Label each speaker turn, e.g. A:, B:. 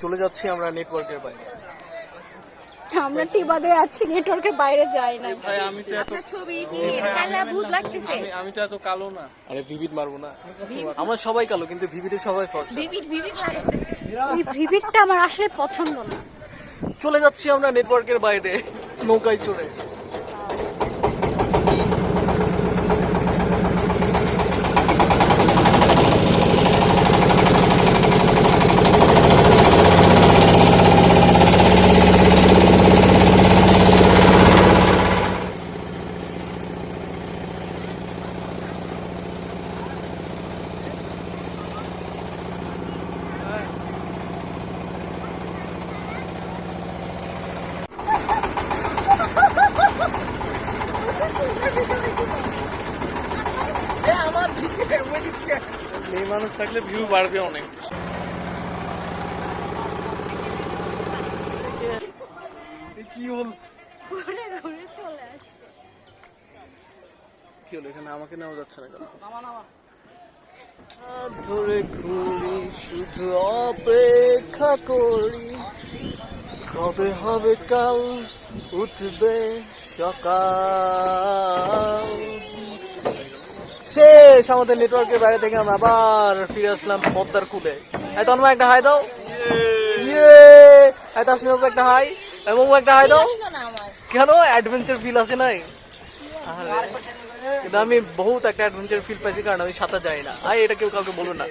A: চলে যাচ্ছি আমরা নেটওয়ার্কের বাইরে।
B: আমরা টিবাদে আছি, নেটওয়ার্কের বাইরে যাই না।
C: ভাই আমি তো এত
D: ছবি কি কালা ভূত লাগতেছে।
C: আমি তো এত কালো না।
A: আরে ভিভিড মারবো না, আমরা সবাই কালো কিন্তু ভিভিডে সবাই ফর্সা।
D: ভিভিড লাগতেছে।
B: এই ভিভিডটা আমার আসলে পছন্দ না।
A: চলে যাচ্ছি আমরা নেটওয়ার্কের বাইরে নৌকায় চড়ে।
C: মেয়ে মানুষ থাকলে ভিউ বাড়বে অনেক।
A: কি হল
B: ঘুরে ঘুরে চলে আসছে।
A: কি হলো এখানে আমাকে নেওয়া যাচ্ছে না কেন? ধরে ঘুরি শুধু অপেক্ষা করি, কবে হবে কাল উঠবে সকাল। শেষ আমাদের নেটওয়ার্কের বাইরে থেকে আমরা আবার ফিরে আসলাম পদ্মার কুলে। তন্মা একটা হাই দাও, ইয়ে তাসমিমাকে একটা হাই, এবং একটা হাই দাও। কেন অ্যাডভেঞ্চার ফিল আসে নাই? কিন্তু আমি বহুত একটা অ্যাডভেঞ্চার ফিল পাইছি, কারণ আমি সাঁতার জানি না। এটা কেউ কাউকে বলো না।